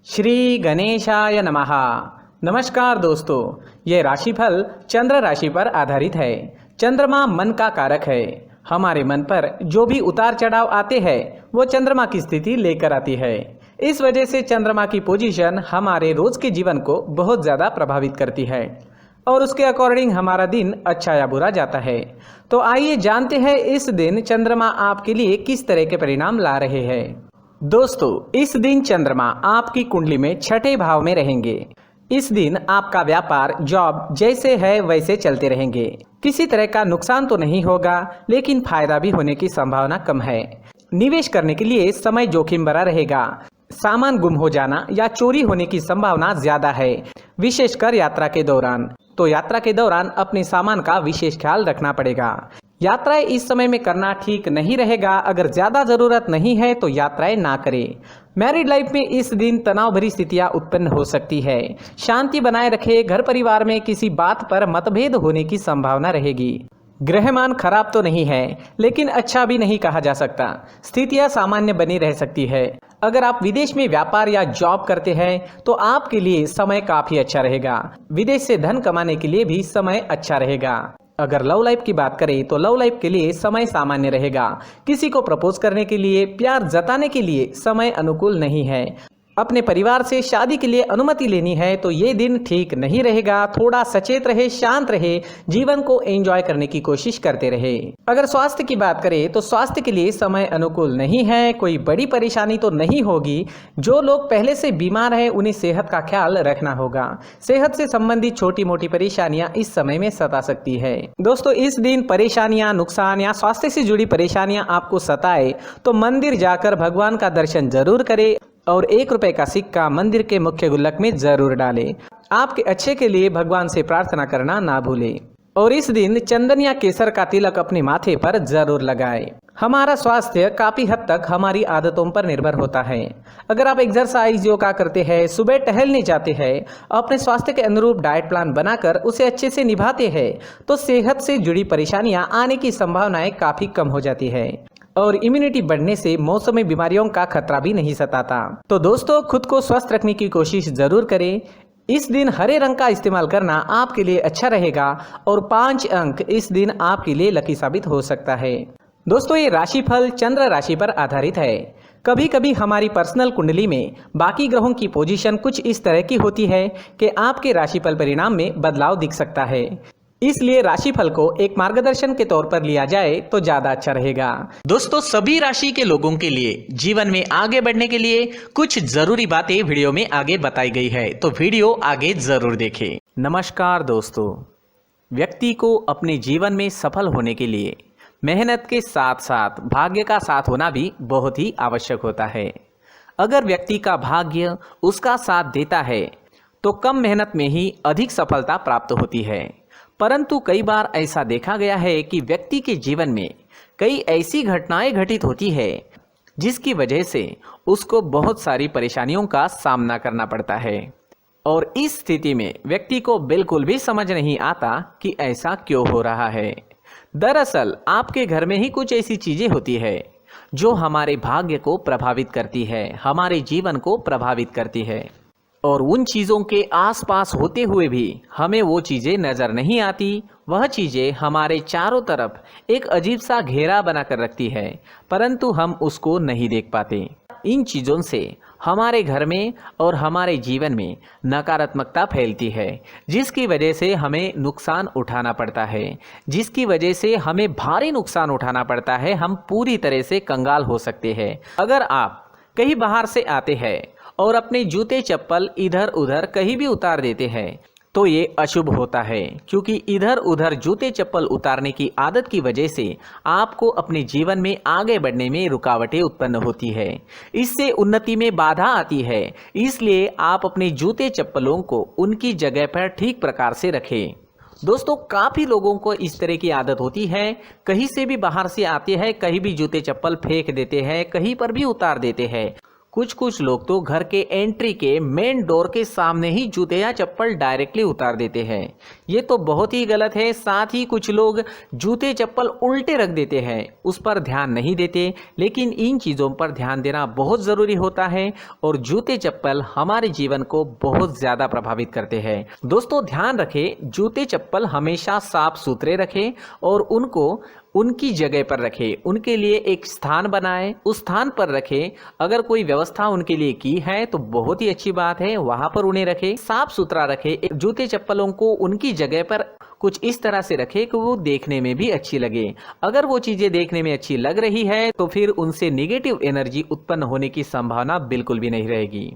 श्री गणेशाय नमः। नमस्कार दोस्तों, ये राशिफल चंद्र राशि पर आधारित है। चंद्रमा मन का कारक है। हमारे मन पर जो भी उतार चढ़ाव आते हैं वो चंद्रमा की स्थिति लेकर आती है। इस वजह से चंद्रमा की पोजीशन हमारे रोज के जीवन को बहुत ज़्यादा प्रभावित करती है और उसके अकॉर्डिंग हमारा दिन अच्छा या बुरा जाता है। तो आइए जानते हैं इस दिन चंद्रमा आपके लिए किस तरह के परिणाम ला रहे हैं। दोस्तों, इस दिन चंद्रमा आपकी कुंडली में छठे भाव में रहेंगे। इस दिन आपका व्यापार, जॉब जैसे है वैसे चलते रहेंगे। किसी तरह का नुकसान तो नहीं होगा, लेकिन फायदा भी होने की संभावना कम है। निवेश करने के लिए समय जोखिम भरा रहेगा। सामान गुम हो जाना या चोरी होने की संभावना ज्यादा है, विशेषकर यात्रा के दौरान। तो यात्रा के दौरान अपने सामान का विशेष ख्याल रखना पड़ेगा। यात्राएं इस समय में करना ठीक नहीं रहेगा। अगर ज्यादा जरूरत नहीं है तो यात्राएं ना करें। मैरिड लाइफ में इस दिन तनाव भरी स्थितियां उत्पन्न हो सकती है। शांति बनाए रखें। घर परिवार में किसी बात पर मतभेद होने की संभावना रहेगी। ग्रहमान खराब तो नहीं है, लेकिन अच्छा भी नहीं कहा जा सकता। स्थितियां सामान्य बनी रह सकती है। अगर आप विदेश में व्यापार या जॉब करते हैं तो आपके लिए समय काफी अच्छा रहेगा। विदेश से धन कमाने के लिए भी समय अच्छा रहेगा। अगर लव लाइफ की बात करें तो लव लाइफ के लिए समय सामान्य रहेगा। किसी को प्रपोज करने के लिए, प्यार जताने के लिए समय अनुकूल नहीं है। अपने परिवार से शादी के लिए अनुमति लेनी है तो ये दिन ठीक नहीं रहेगा। थोड़ा सचेत रहे, शांत रहे, जीवन को एंजॉय करने की कोशिश करते रहे। अगर स्वास्थ्य की बात करें तो स्वास्थ्य के लिए समय अनुकूल नहीं है। कोई बड़ी परेशानी तो नहीं होगी। जो लोग पहले से बीमार हैं उन्हें सेहत का ख्याल रखना होगा। सेहत से संबंधित छोटी मोटी परेशानियां इस समय में सता सकती है। दोस्तों, इस दिन परेशानियां, नुकसान या स्वास्थ्य से जुड़ी परेशानियां आपको सताए तो मंदिर जाकर भगवान का दर्शन जरूर करें और 1 रुपए का सिक्का मंदिर के मुख्य गुल्लक में जरूर डालें। आपके अच्छे के लिए भगवान से प्रार्थना करना ना भूलें। और इस दिन चंदन या केसर का तिलक अपने माथे पर जरूर लगाएं। हमारा स्वास्थ्य काफी हद तक हमारी आदतों पर निर्भर होता है। अगर आप एक्सरसाइज, योगा करते हैं, सुबह टहलने जाते हैं, अपने स्वास्थ्य के अनुरूप डाइट प्लान बनाकर उसे अच्छे से निभाते हैं तो सेहत से जुड़ी परेशानियां आने की संभावनाएं काफी कम हो जाती है और इम्यूनिटी बढ़ने से मौसमी बीमारियों का खतरा भी नहीं सताता। तो दोस्तों, खुद को स्वस्थ रखने की कोशिश जरूर करें। इस दिन हरे रंग का इस्तेमाल करना आपके लिए अच्छा रहेगा और 5 अंक इस दिन आपके लिए लकी साबित हो सकता है। दोस्तों, ये राशिफल चंद्र राशि पर आधारित है। कभी कभी हमारी पर्सनल कुंडली में बाकी ग्रहों की पोजीशन कुछ इस तरह की होती है कि आपके राशिफल परिणाम में बदलाव दिख सकता है। इसलिए राशिफल को एक मार्गदर्शन के तौर पर लिया जाए तो ज्यादा अच्छा रहेगा। दोस्तों, सभी राशि के लोगों के लिए जीवन में आगे बढ़ने के लिए कुछ जरूरी बातें वीडियो में आगे बताई गई है, तो वीडियो आगे जरूर देखें। नमस्कार दोस्तों, व्यक्ति को अपने जीवन में सफल होने के लिए मेहनत के साथ साथ भाग्य का साथ होना भी बहुत ही आवश्यक होता है। अगर व्यक्ति का भाग्य उसका साथ देता है तो कम मेहनत में ही अधिक सफलता प्राप्त होती है। परंतु कई बार ऐसा देखा गया है कि व्यक्ति के जीवन में कई ऐसी घटनाएं घटित होती है जिसकी वजह से उसको बहुत सारी परेशानियों का सामना करना पड़ता है और इस स्थिति में व्यक्ति को बिल्कुल भी समझ नहीं आता कि ऐसा क्यों हो रहा है। दरअसल आपके घर में ही कुछ ऐसी चीजें होती है जो हमारे भाग्य को प्रभावित करती है, हमारे जीवन को प्रभावित करती है और उन चीज़ों के आसपास होते हुए भी हमें वो चीज़ें नज़र नहीं आती। वह चीज़ें हमारे चारों तरफ एक अजीब सा घेरा बनाकर रखती है, परंतु हम उसको नहीं देख पाते। इन चीज़ों से हमारे घर में और हमारे जीवन में नकारात्मकता फैलती है, जिसकी वजह से हमें नुकसान उठाना पड़ता है, जिसकी वजह से हमें भारी नुकसान उठाना पड़ता है। हम पूरी तरह से कंगाल हो सकते हैं। अगर आप कहीं बाहर से आते हैं और अपने जूते चप्पल इधर उधर कहीं भी उतार देते हैं तो ये अशुभ होता है, क्योंकि इधर उधर जूते चप्पल उतारने की आदत की वजह से आपको अपने जीवन में आगे बढ़ने में रुकावटें उत्पन्न होती है। इससे उन्नति में बाधा आती है। इसलिए आप अपने जूते चप्पलों को उनकी जगह पर ठीक प्रकार से रखें। दोस्तों, काफ़ी लोगों को इस तरह की आदत होती है, कहीं से भी बाहर से आते हैं, कहीं भी जूते चप्पल फेंक देते हैं, कहीं पर भी उतार देते हैं। कुछ कुछ लोग तो घर के एंट्री के मेन डोर के सामने ही जूते या चप्पल डायरेक्टली उतार देते हैं। ये तो बहुत ही गलत है। साथ ही कुछ लोग जूते चप्पल उल्टे रख देते हैं, उस पर ध्यान नहीं देते। लेकिन इन चीज़ों पर ध्यान देना बहुत ज़रूरी होता है और जूते चप्पल हमारे जीवन को बहुत ज़्यादा प्रभावित करते हैं। दोस्तों ध्यान रखें, जूते चप्पल हमेशा साफ सुथरे रखें और उनको उनकी जगह पर रखें। उनके लिए एक स्थान बनाएं, उस स्थान पर रखें। अगर कोई व्यवस्था उनके लिए की है तो बहुत ही अच्छी बात है, वहां पर उन्हें रखें, साफ सुथरा रखें। जूते चप्पलों को उनकी जगह पर कुछ इस तरह से रखें कि वो देखने में भी अच्छी लगे। अगर वो चीजें देखने में अच्छी लग रही है तो फिर उनसे नेगेटिव एनर्जी उत्पन्न होने की संभावना बिल्कुल भी नहीं रहेगी।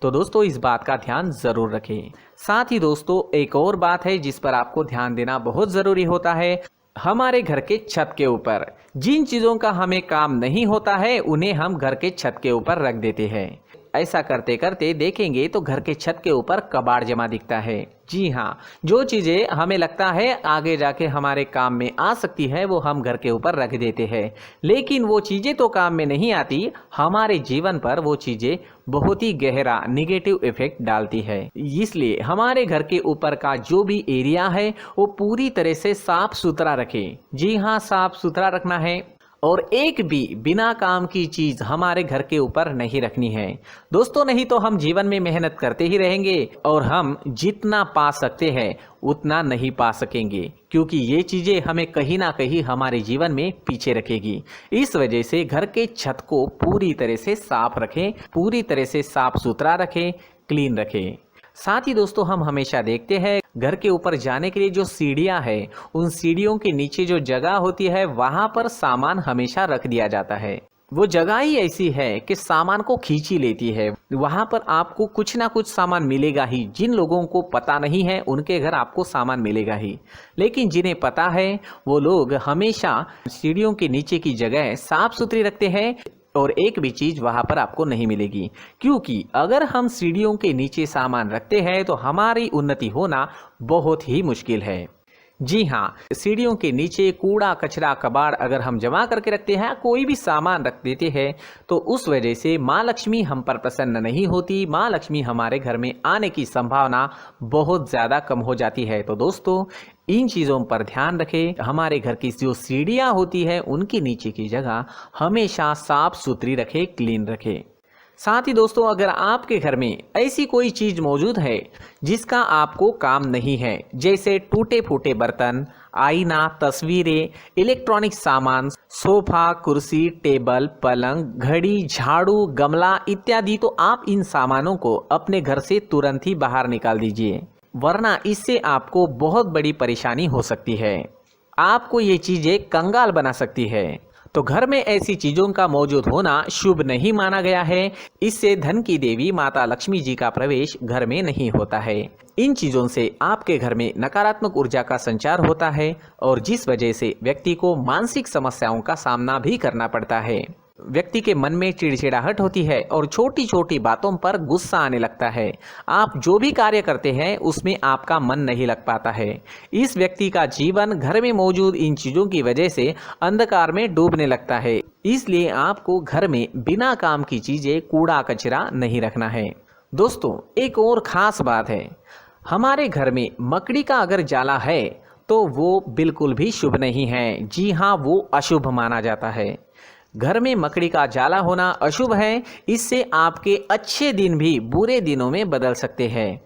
तो दोस्तों इस बात का ध्यान जरूर रखें। साथ ही दोस्तों एक और बात है जिस पर आपको ध्यान देना बहुत जरूरी होता है। हमारे घर के छत के ऊपर जिन चीज़ों का हमें काम नहीं होता है उन्हें हम घर के छत के ऊपर रख देते हैं। ऐसा करते करते देखेंगे तो घर के छत के ऊपर कबाड़ जमा दिखता है। जी हाँ, जो चीज़ें हमें लगता है आगे जाके हमारे काम में आ सकती है वो हम घर के ऊपर रख देते हैं, लेकिन वो चीज़ें तो काम में नहीं आती, हमारे जीवन पर वो चीज़ें बहुत ही गहरा निगेटिव इफेक्ट डालती है। इसलिए हमारे घर के ऊपर का जो भी एरिया है वो पूरी तरह से साफ सुथरा रखें। जी हाँ, साफ सुथरा रखना है और एक भी बिना काम की चीज हमारे घर के ऊपर नहीं रखनी है दोस्तों। नहीं तो हम जीवन में मेहनत करते ही रहेंगे और हम जितना पा सकते हैं उतना नहीं पा सकेंगे, क्योंकि ये चीजें हमें कहीं ना कहीं हमारे जीवन में पीछे रखेगी। इस वजह से घर के छत को पूरी तरह से साफ रखें, पूरी तरह से साफ सुथरा रखें, क्लीन रखें। साथ ही दोस्तों हम हमेशा देखते हैं घर के ऊपर जाने के लिए जो सीढ़ियां हैं, उन सीढ़ियों के नीचे जो जगह होती है वहां पर सामान हमेशा रख दिया जाता है। वो जगह ही ऐसी है कि सामान को खींच ही लेती है। वहां पर आपको कुछ ना कुछ सामान मिलेगा ही। जिन लोगों को पता नहीं है उनके घर आपको सामान मिलेगा ही, लेकिन जिन्हें पता है वो लोग हमेशा सीढ़ियों के नीचे की जगह साफ सुथरी रखते हैं और एक भी चीज वहां पर आपको नहीं मिलेगी। क्योंकि अगर हम सीढ़ियों के नीचे सामान रखते हैं तो हमारी उन्नति होना बहुत ही मुश्किल है। जी हाँ, सीढ़ियों के नीचे कूड़ा कचरा कबाड़ अगर हम जमा करके रखते हैं, कोई भी सामान रख देते हैं, तो उस वजह से माँ लक्ष्मी हम पर प्रसन्न नहीं होती। माँ लक्ष्मी हमारे घर में आने की संभावना बहुत ज़्यादा कम हो जाती है। तो दोस्तों इन चीज़ों पर ध्यान रखें। हमारे घर की जो सीढ़ियाँ होती है उनके नीचे की जगह हमेशा साफ सुथरी रखें, क्लीन रखें। साथ ही दोस्तों अगर आपके घर में ऐसी कोई चीज मौजूद है जिसका आपको काम नहीं है, जैसे टूटे फूटे बर्तन, आईना, तस्वीरें, इलेक्ट्रॉनिक सामान, सोफा, कुर्सी, टेबल, पलंग, घड़ी, झाड़ू, गमला इत्यादि, तो आप इन सामानों को अपने घर से तुरंत ही बाहर निकाल दीजिए, वरना इससे आपको बहुत बड़ी परेशानी हो सकती है। आपको ये चीजें कंगाल बना सकती है। तो घर में ऐसी चीजों का मौजूद होना शुभ नहीं माना गया है। इससे धन की देवी माता लक्ष्मी जी का प्रवेश घर में नहीं होता है। इन चीजों से आपके घर में नकारात्मक ऊर्जा का संचार होता है और जिस वजह से व्यक्ति को मानसिक समस्याओं का सामना भी करना पड़ता है। व्यक्ति के मन में चिड़चिड़ाहट होती है और छोटी छोटी बातों पर गुस्सा आने लगता है। आप जो भी कार्य करते हैं उसमें आपका मन नहीं लग पाता है। इस व्यक्ति का जीवन घर में मौजूद इन चीज़ों की वजह से अंधकार में डूबने लगता है। इसलिए आपको घर में बिना काम की चीज़ें, कूड़ा कचरा नहीं रखना है। दोस्तों एक और ख़ास बात है, हमारे घर में मकड़ी का अगर जाला है तो वो बिल्कुल भी शुभ नहीं है। जी हाँ, वो अशुभ माना जाता है। घर में मकड़ी का जाला होना अशुभ है। इससे आपके अच्छे दिन भी बुरे दिनों में बदल सकते हैं,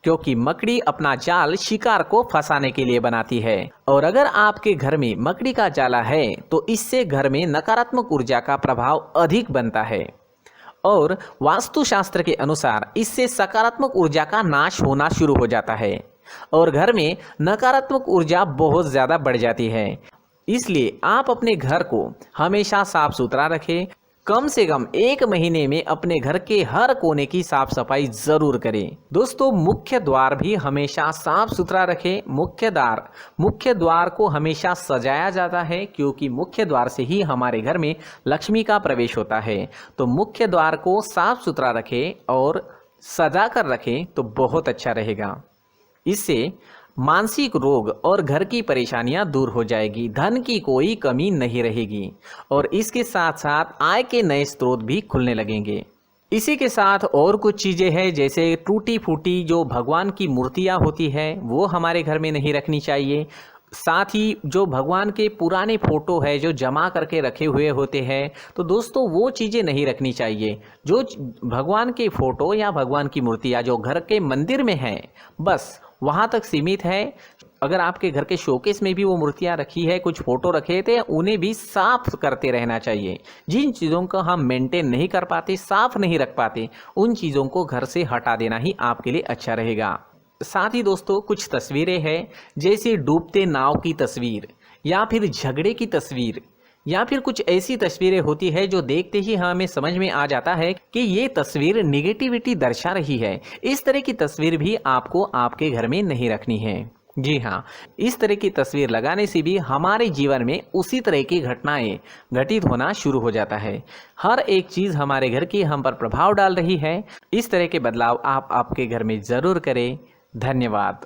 क्योंकि मकड़ी अपना जाल शिकार को फंसाने के लिए बनाती है। और अगर आपके घर में मकड़ी का जाला है तो इससे घर में नकारात्मक ऊर्जा का प्रभाव अधिक बनता है और वास्तुशास्त्र के अनुसार इससे सकारात्मक ऊर्जा का नाश होना शुरू हो जाता है और घर में नकारात्मक ऊर्जा बहुत ज़्यादा बढ़ जाती है। इसलिए आप अपने घर को हमेशा साफ सुथरा रखें। कम से कम 1 महीने में अपने घर के हर कोने की साफ सफाई जरूर करें। दोस्तों मुख्य द्वार भी हमेशा साफ सुथरा रखें। मुख्य द्वार को हमेशा सजाया जाता है, क्योंकि मुख्य द्वार से ही हमारे घर में लक्ष्मी का प्रवेश होता है। तो मुख्य द्वार को साफ सुथरा रखें और सजा कर रखें तो बहुत अच्छा रहेगा। इससे मानसिक रोग और घर की परेशानियां दूर हो जाएगी, धन की कोई कमी नहीं रहेगी और इसके साथ साथ आय के नए स्रोत भी खुलने लगेंगे। इसी के साथ और कुछ चीज़ें हैं, जैसे टूटी फूटी जो भगवान की मूर्तियाँ होती है वो हमारे घर में नहीं रखनी चाहिए। साथ ही जो भगवान के पुराने फ़ोटो है जो जमा करके रखे हुए होते हैं, तो दोस्तों वो चीज़ें नहीं रखनी चाहिए। जो भगवान के फ़ोटो या भगवान की मूर्तियाँ जो घर के मंदिर में हैं, बस वहाँ तक सीमित है। अगर आपके घर के शोकेस में भी वो मूर्तियाँ रखी है, कुछ फ़ोटो रखे थे, उन्हें भी साफ़ करते रहना चाहिए। जिन चीज़ों को हम मेंटेन नहीं कर पाते, साफ़ नहीं रख पाते, उन चीज़ों को घर से हटा देना ही आपके लिए अच्छा रहेगा। साथ ही दोस्तों कुछ तस्वीरें हैं, जैसे डूबते नाव की तस्वीर या फिर झगड़े की तस्वीर या फिर कुछ ऐसी तस्वीरें होती है जो देखते ही हमें समझ में आ जाता है कि ये तस्वीर नेगेटिविटी दर्शा रही है। इस तरह की तस्वीर भी आपको आपके घर में नहीं रखनी है। जी हाँ, इस तरह की तस्वीर लगाने से भी हमारे जीवन में उसी तरह की घटनाएं घटित होना शुरू हो जाता है। हर एक चीज़ हमारे घर की हम पर प्रभाव डाल रही है। इस तरह के बदलाव आप आपके घर में ज़रूर करें। धन्यवाद।